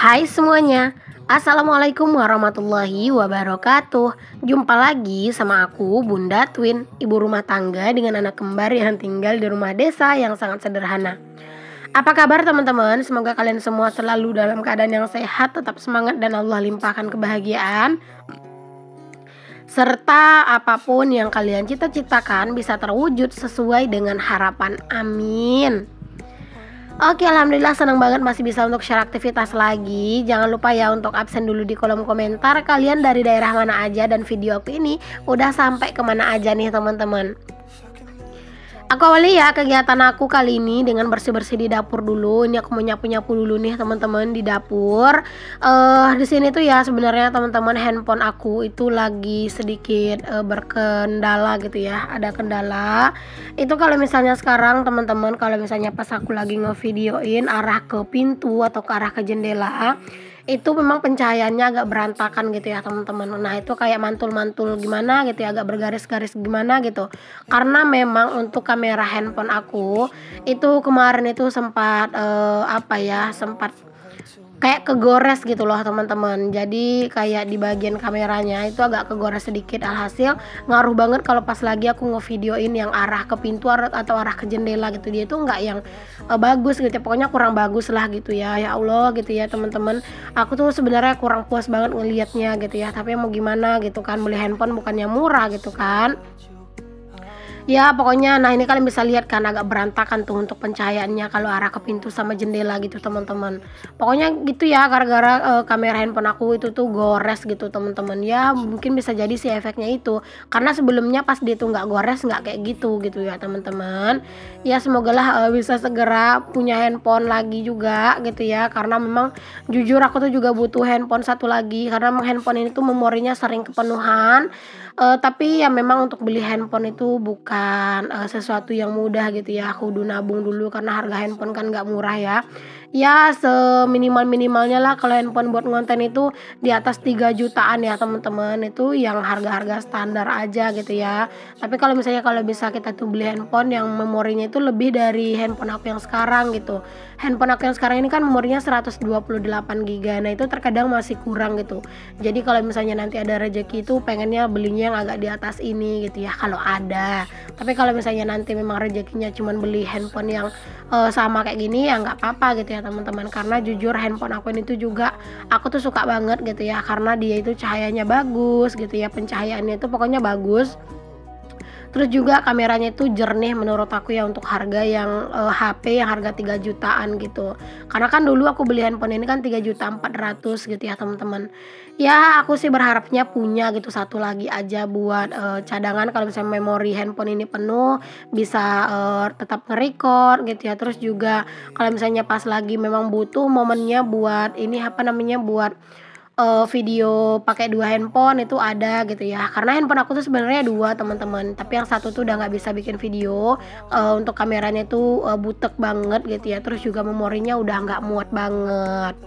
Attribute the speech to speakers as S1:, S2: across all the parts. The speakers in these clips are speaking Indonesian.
S1: Hai semuanya, Assalamualaikum warahmatullahi wabarakatuh. Jumpa lagi sama aku Bunda Twin, ibu rumah tangga dengan anak kembar yang tinggal di rumah desa yang sangat sederhana. Apa kabar teman-teman? Semoga kalian semua selalu dalam keadaan yang sehat, tetap semangat dan Allah limpahkan kebahagiaan, serta apapun yang kalian cita-citakan bisa terwujud sesuai dengan harapan. Amin. Oke, alhamdulillah senang banget masih bisa untuk share aktivitas lagi. Jangan lupa ya untuk absen dulu di kolom komentar kalian dari daerah mana aja dan video aku ini udah sampai kemana aja nih teman-teman. Aku awali ya kegiatan aku kali ini dengan bersih-bersih di dapur dulu. Ini aku mau nyapu-nyapu dulu nih teman-teman di dapur. Di sini tuh ya sebenarnya teman-teman handphone aku itu lagi sedikit berkendala gitu ya. Ada kendala. Itu kalau misalnya sekarang teman-teman, kalau misalnya pas aku lagi ngevideoin arah ke pintu atau ke arah ke jendela, itu memang pencahayaannya agak berantakan gitu ya teman-teman. Nah itu kayak mantul-mantul gimana gitu ya, agak bergaris-garis gimana gitu. Karena memang untuk kamera handphone aku itu kemarin itu sempat sempat kayak kegores gitu loh teman-teman. Jadi kayak di bagian kameranya itu agak kegores sedikit, alhasil ngaruh banget kalau pas lagi aku ngevideoin yang arah ke pintu atau arah ke jendela gitu. Dia itu nggak yang bagus gitu ya, pokoknya kurang bagus lah gitu ya. Ya Allah gitu ya teman-teman, aku tuh sebenarnya kurang puas banget ngelihatnya gitu ya, tapi mau gimana gitu kan, beli handphone bukannya murah gitu kan. Ya pokoknya, nah ini kalian bisa lihat kan agak berantakan tuh untuk pencahayaannya kalau arah ke pintu sama jendela gitu teman-teman. Pokoknya gitu ya, gara-gara kamera handphone aku itu tuh gores gitu teman-teman. Ya mungkin bisa jadi sih efeknya itu, karena sebelumnya pas dia tuh nggak gores, nggak kayak gitu ya teman-teman. Ya semoga lah bisa segera punya handphone lagi juga gitu ya, karena memang jujur aku tuh juga butuh handphone satu lagi, karena memang handphone ini tuh memorinya sering kepenuhan. Tapi ya memang untuk beli handphone itu bukan sesuatu yang mudah gitu ya. Aku kudu nabung dulu karena harga handphone kan nggak murah ya. Ya seminimal-minimalnya lah kalau handphone buat ngonten itu di atas 3 jutaan ya teman-teman. Itu yang harga-harga standar aja gitu ya. Tapi kalau misalnya kalau bisa kita tuh beli handphone yang memorinya itu lebih dari handphone aku yang sekarang gitu. Handphone aku yang sekarang ini kan memorinya 128 GB. Nah itu terkadang masih kurang gitu. Jadi kalau misalnya nanti ada rezeki itu pengennya belinya yang agak di atas ini gitu ya kalau ada. Tapi kalau misalnya nanti memang rezekinya cuman beli handphone yang sama kayak gini ya nggak apa-apa gitu ya teman-teman, karena jujur handphone aku ini tuh juga aku tuh suka banget gitu ya, karena dia itu cahayanya bagus gitu ya, pencahayaannya itu pokoknya bagus. Terus juga kameranya itu jernih menurut aku ya untuk harga yang HP yang harga 3 jutaan gitu. Karena kan dulu aku beli handphone ini kan 3.400.000 gitu ya teman-teman. Ya aku sih berharapnya punya gitu satu lagi aja buat cadangan kalau misalnya memori handphone ini penuh, bisa tetap nge-record gitu ya. Terus juga kalau misalnya pas lagi memang butuh momennya buat ini buat video pakai 2 handphone itu ada gitu ya. Karena handphone aku tuh sebenarnya 2 teman-teman, tapi yang satu tuh udah nggak bisa bikin video, untuk kameranya itu butek banget gitu ya. Terus juga memorinya udah nggak muat banget.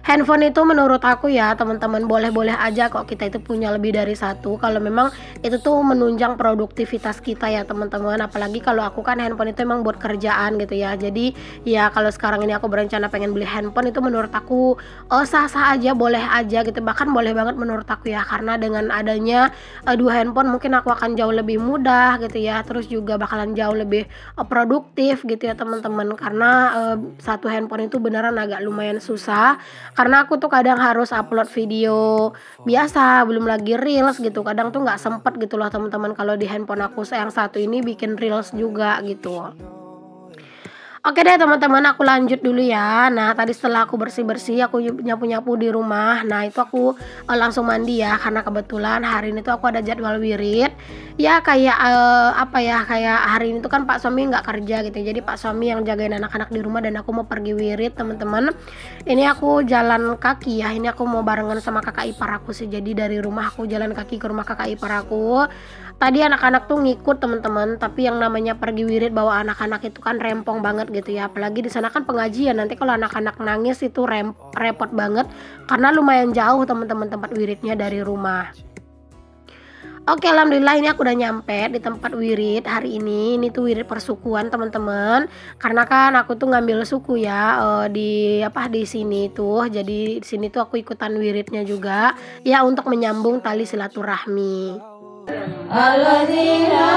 S1: Handphone itu menurut aku ya teman-teman boleh-boleh aja kok kita itu punya lebih dari satu, kalau memang itu tuh menunjang produktivitas kita ya teman-teman. Apalagi kalau aku kan handphone itu emang buat kerjaan gitu ya. Jadi ya kalau sekarang ini aku berencana pengen beli handphone itu menurut aku sah-sah aja, boleh aja gitu. Bahkan boleh banget menurut aku ya, karena dengan adanya 2 handphone mungkin aku akan jauh lebih mudah gitu ya. Terus juga bakalan jauh lebih produktif gitu ya teman-teman. Karena satu handphone itu beneran agak lumayan susah, karena aku tuh kadang harus upload video biasa, belum lagi reels gitu. Kadang tuh nggak sempet gitu loh teman-teman kalau di handphone aku yang satu ini bikin reels juga gitu. Oke deh teman-teman, aku lanjut dulu ya. Nah tadi setelah aku bersih-bersih, aku nyapu-nyapu di rumah. Nah itu aku langsung mandi ya, karena kebetulan hari ini tuh aku ada jadwal wirid. Ya kayak kayak hari ini tuh kan Pak suami nggak kerja gitu. Jadi Pak suami yang jagain anak-anak di rumah dan aku mau pergi wirid teman-teman. Ini aku jalan kaki ya. Ini aku mau barengan sama kakak ipar aku sih. Jadi dari rumah aku jalan kaki ke rumah kakak ipar aku. Tadi anak-anak tuh ngikut teman-teman, tapi yang namanya pergi wirid bawa anak-anak itu kan rempong banget gitu ya. Apalagi di sana kan pengajian, nanti kalau anak-anak nangis itu repot banget karena lumayan jauh teman-teman tempat wiridnya dari rumah. Oke, alhamdulillah ini aku udah nyampe di tempat wirid hari ini. Ini tuh wirid persukuan teman-teman. Karena kan aku tuh ngambil suku ya di sini tuh. Jadi di sini tuh aku ikutan wiridnya juga ya untuk menyambung tali silaturahmi.
S2: الذي لا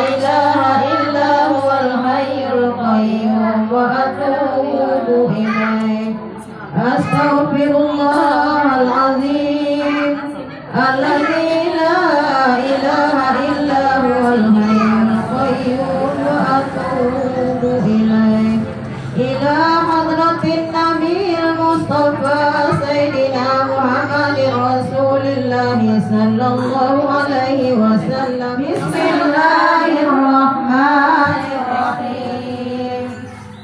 S2: إله إلا هو الحي القيوم وأتوب إليه أستغفر الله العظيم الذي لا إله إلا هو الحي القيوم وأتوب إليه إلى حضرة النبي المصطفى سيدنا محمد رسول الله صلى الله عليه وسلم بسم الله الرحمن الرحيم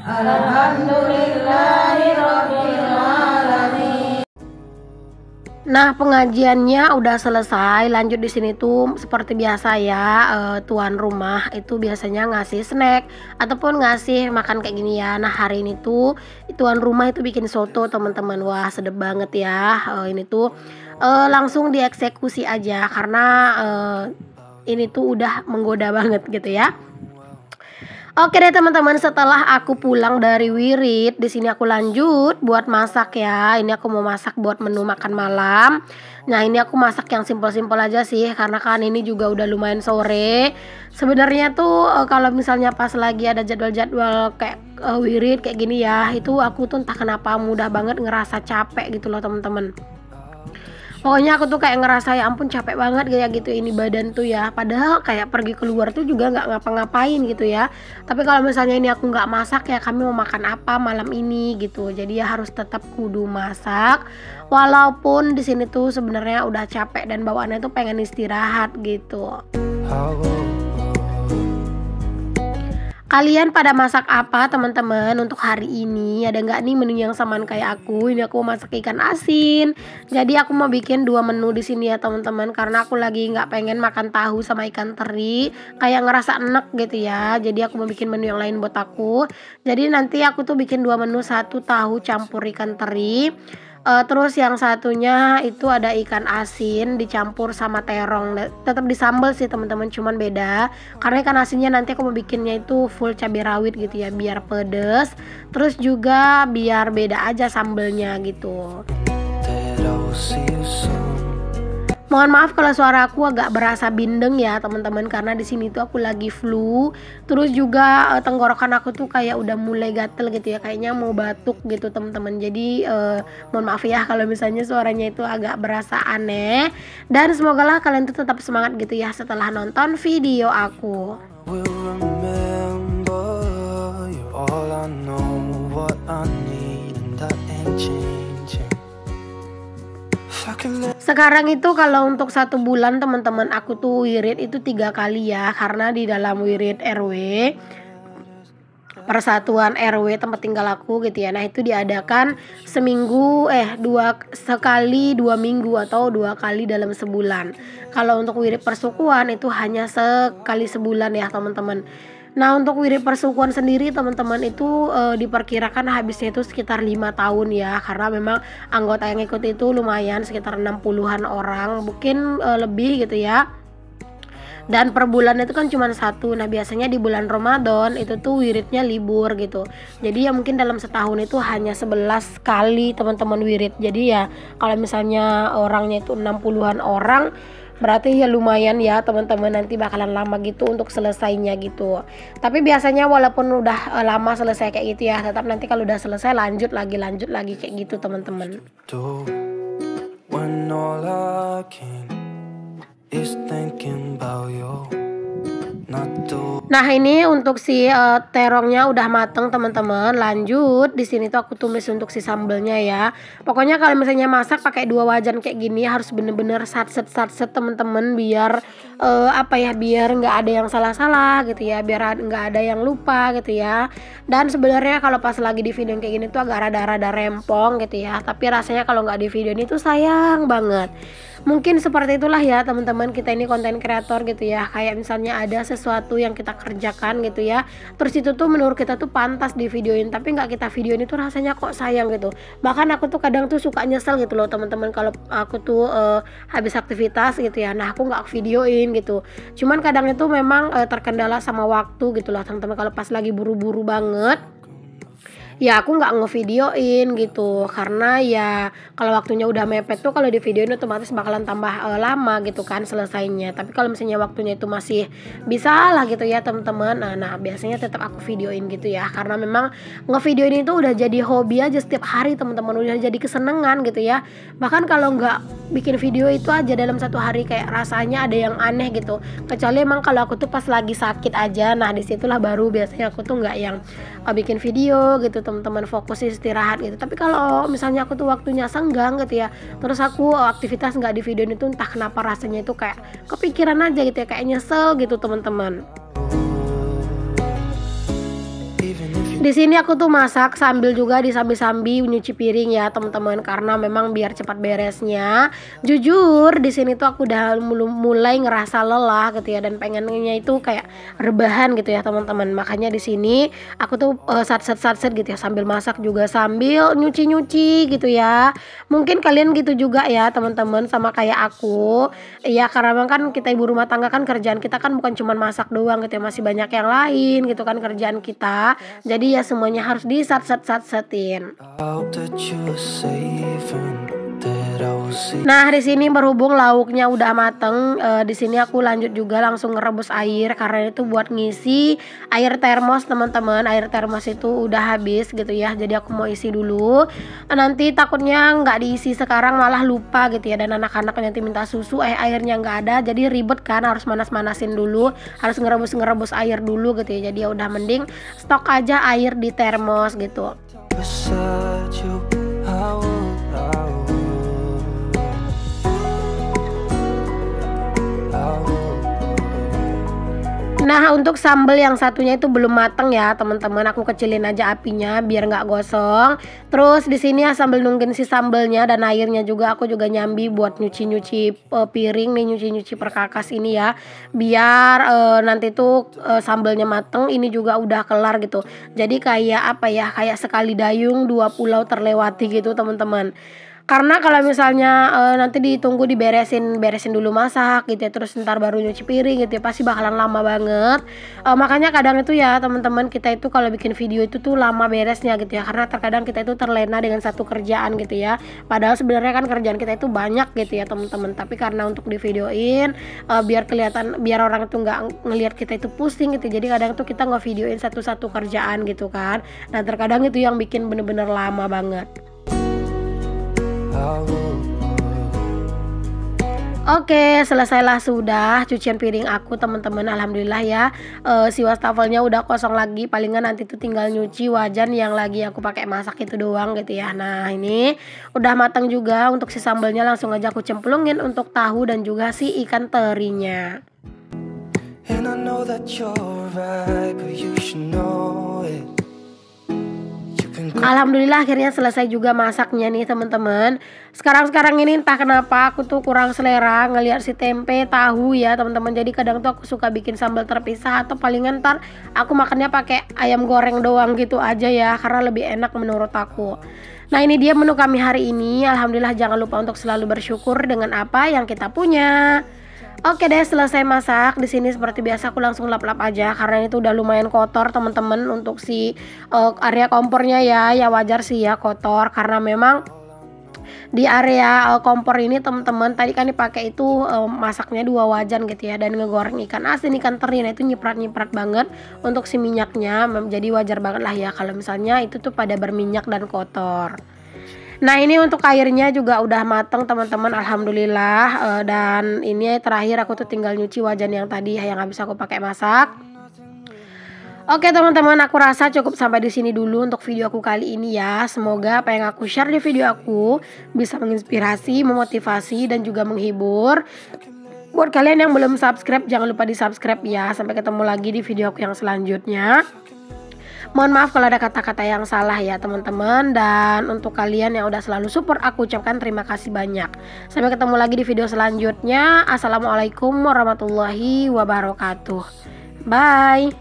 S2: الحمد لله رب العالمين.
S1: Nah, pengajiannya udah selesai. Lanjut di sini tuh seperti biasa ya, tuan rumah itu biasanya ngasih snack ataupun ngasih makan kayak gini ya. Nah, hari ini tuh tuan rumah itu bikin soto, teman-teman. Wah, sedep banget ya. Ini tuh langsung dieksekusi aja karena ini tuh udah menggoda banget gitu ya. Oke deh teman-teman, setelah aku pulang dari wirid, di sini aku lanjut buat masak ya. Ini aku mau masak buat menu makan malam. Nah, ini aku masak yang simpel-simpel aja sih karena kan ini juga udah lumayan sore. Sebenarnya tuh kalau misalnya pas lagi ada jadwal-jadwal kayak wirid kayak gini ya, itu aku tuh entah kenapa mudah banget ngerasa capek gitu loh teman-teman. Pokoknya aku tuh kayak ngerasa ya ampun capek banget kayak gitu ini badan tuh ya. Padahal kayak pergi keluar tuh juga nggak ngapa-ngapain gitu ya. Tapi kalau misalnya ini aku nggak masak ya kami mau makan apa malam ini gitu. Jadi ya harus tetap kudu masak. Walaupun di sini tuh sebenarnya udah capek dan bawaannya tuh pengen istirahat gitu. Kalian pada masak apa teman-teman untuk hari ini? Ada nggak nih menu yang samaan kayak aku? Ini aku masak ikan asin. Jadi aku mau bikin 2 menu di sini ya teman-teman. Karena aku lagi nggak pengen makan tahu sama ikan teri. Kayak ngerasa enek gitu ya. Jadi aku mau bikin menu yang lain buat aku. Jadi nanti aku tuh bikin 2 menu, 1 tahu campur ikan teri. Terus yang satunya itu ada ikan asin dicampur sama terong. Tetap disambal sih teman-teman, cuman beda karena ikan asinnya nanti aku mau bikinnya itu full cabai rawit gitu ya biar pedes. Terus juga biar beda aja sambelnya gitu. Mohon maaf kalau suara aku agak berasa bindeng ya teman-teman karena di sini tuh aku lagi flu. Terus juga tenggorokan aku tuh kayak udah mulai gatel gitu ya, kayaknya mau batuk gitu teman-teman. Jadi mohon maaf ya kalau misalnya suaranya itu agak berasa aneh. Dan semogalah kalian tuh tetap semangat gitu ya setelah nonton video aku. Sekarang itu kalau untuk 1 bulan teman-teman aku tuh wirid itu 3 kali ya. Karena di dalam wirid RW, persatuan RW tempat tinggal aku gitu ya. Nah itu diadakan seminggu sekali 2 minggu atau 2 kali dalam sebulan. Kalau untuk wirid persukuan itu hanya sekali sebulan ya teman-teman. Nah untuk wirid persukuan sendiri teman-teman itu diperkirakan habisnya itu sekitar 5 tahun ya. Karena memang anggota yang ikut itu lumayan sekitar 60-an orang, mungkin lebih gitu ya. Dan per bulan itu kan cuma 1. Nah biasanya di bulan Ramadan itu tuh wiridnya libur gitu. Jadi ya mungkin dalam setahun itu hanya 11 kali teman-teman wirid. Jadi ya kalau misalnya orangnya itu 60-an orang, berarti ya lumayan ya teman-teman, nanti bakalan lama gitu untuk selesainya gitu. Tapi biasanya walaupun udah lama selesai kayak gitu ya, tetap nanti kalau udah selesai lanjut lagi kayak gitu teman-teman. Nah ini untuk si terongnya udah mateng teman-teman. Lanjut di sini tuh aku tumis untuk si sambelnya ya. Pokoknya kalau misalnya masak pakai 2 wajan kayak gini harus bener-bener satset teman-teman biar biar nggak ada yang salah-salah gitu ya, biar nggak ada yang lupa gitu ya. Dan sebenarnya kalau pas lagi di video kayak gini tuh agak rada-rada rempong gitu ya. Tapi rasanya kalau nggak di video ini tuh sayang banget. Mungkin seperti itulah ya teman-teman, kita ini konten kreator gitu ya. Kayak misalnya ada sesuatu yang kita kita kerjakan gitu ya. Terus itu tuh menurut kita tuh pantas di videoin, tapi nggak kita videoin itu rasanya kok sayang gitu. Bahkan aku tuh kadang tuh suka nyesel gitu loh teman-teman, kalau aku tuh habis aktivitas gitu ya, nah aku nggak videoin gitu. Cuman kadang itu memang terkendala sama waktu gitu loh teman-teman. Kalau pas lagi buru-buru banget ya aku nggak ngevideoin gitu, karena ya kalau waktunya udah mepet tuh kalau di videoin otomatis bakalan tambah lama gitu kan selesainya. Tapi kalau misalnya waktunya itu masih bisa lah gitu ya teman-teman, nah biasanya tetap aku videoin gitu ya, karena memang ngevideoin itu udah jadi hobi aja setiap hari teman-teman, udah jadi kesenangan gitu ya. Bahkan kalau nggak bikin video itu aja dalam satu hari kayak rasanya ada yang aneh gitu, kecuali emang kalau aku tuh pas lagi sakit aja, nah disitulah baru biasanya aku tuh nggak yang bikin video gitu teman-teman, fokus istirahat gitu. Tapi kalau misalnya aku tuh waktunya senggang gitu ya, terus aku aktivitas nggak di video itu, entah kenapa rasanya itu kayak kepikiran aja gitu ya, kayak nyesel gitu teman-teman. Di sini aku tuh masak sambil juga disambi-sambi nyuci piring ya teman-teman, karena memang biar cepat beresnya. Jujur di sini tuh aku udah mulai ngerasa lelah gitu ya, dan pengennya itu kayak rebahan gitu ya teman-teman. Makanya di sini aku tuh satset gitu ya, sambil masak juga sambil nyuci-nyuci gitu ya. Mungkin kalian gitu juga ya teman-teman, sama kayak aku. Ya karena memang kan kita ibu rumah tangga kan, kerjaan kita kan bukan cuma masak doang gitu ya, masih banyak yang lain gitu kan kerjaan kita. Jadi ya semuanya harus disat-setin. Nah di sini berhubung lauknya udah mateng, di sini aku lanjut juga langsung ngerebus air, karena itu buat ngisi air termos teman-teman. Air termos itu udah habis gitu ya, jadi aku mau isi dulu. Nanti takutnya nggak diisi sekarang malah lupa gitu ya, dan anak-anak nanti minta susu, airnya nggak ada, jadi ribet kan, harus manas-manasin dulu, harus ngerebus air dulu gitu ya. Jadi ya udah mending stok aja air di termos gitu. Nah untuk sambal yang satunya itu belum mateng ya teman-teman, aku kecilin aja apinya biar nggak gosong. Terus di sini ya sambil nungguin si sambalnya dan airnya juga, aku juga nyambi buat nyuci piring nih, nyuci perkakas ini ya, biar nanti tuh sambalnya mateng, ini juga udah kelar gitu. Jadi kayak apa ya, kayak sekali dayung dua pulau terlewati gitu teman-teman. Karena kalau misalnya nanti ditunggu beresin dulu masak gitu ya, terus ntar baru nyuci piring gitu ya, pasti bakalan lama banget. Makanya kadang itu ya teman-teman, kita itu kalau bikin video itu tuh lama beresnya gitu ya, karena terkadang kita itu terlena dengan satu kerjaan gitu ya. Padahal sebenarnya kan kerjaan kita itu banyak gitu ya teman-teman, tapi karena untuk di videoin biar kelihatan, biar orang itu nggak ngelihat kita itu pusing gitu. Jadi kadang tuh kita nggak videoin satu-satu kerjaan gitu kan. Nah terkadang itu yang bikin bener-bener lama banget. Oke, selesailah sudah cucian piring aku teman-teman. Alhamdulillah ya, si wastafelnya udah kosong lagi. Palingan nanti tuh tinggal nyuci wajan yang lagi aku pakai masak itu doang gitu ya. Nah ini udah matang juga. Untuk si sambalnya langsung aja aku cemplungin untuk tahu dan juga si ikan terinya. Alhamdulillah akhirnya selesai juga masaknya nih teman-teman. Sekarang ini entah kenapa aku tuh kurang selera ngelihat si tempe tahu ya teman-teman. Jadi kadang tuh aku suka bikin sambal terpisah, atau palingan ntar aku makannya pakai ayam goreng doang gitu aja ya, karena lebih enak menurut aku. Nah ini dia menu kami hari ini. Alhamdulillah, jangan lupa untuk selalu bersyukur dengan apa yang kita punya. Oke deh, selesai masak. Di sini seperti biasa aku langsung lap-lap aja, karena itu udah lumayan kotor teman-teman. Untuk si area kompornya ya wajar sih ya kotor, karena memang di area kompor ini teman-teman tadi kan dipakai itu masaknya 2 wajan gitu ya, dan ngegoreng ikan asin, ikan teri. Nah itu nyiprat banget untuk si minyaknya. Jadi wajar banget lah ya kalau misalnya itu tuh pada berminyak dan kotor. Nah ini untuk airnya juga udah mateng teman-teman, alhamdulillah. Dan ini terakhir aku tuh tinggal nyuci wajan yang tadi yang habis aku pakai masak. Oke teman-teman, aku rasa cukup sampai di sini dulu untuk video aku kali ini ya. Semoga apa yang aku share di video aku bisa menginspirasi, memotivasi, dan juga menghibur. Buat kalian yang belum subscribe, jangan lupa di subscribe ya. Sampai ketemu lagi di video aku yang selanjutnya. Mohon maaf kalau ada kata-kata yang salah ya teman-teman. Dan untuk kalian yang udah selalu support, aku ucapkan terima kasih banyak. Sampai ketemu lagi di video selanjutnya. Assalamualaikum warahmatullahi wabarakatuh. Bye.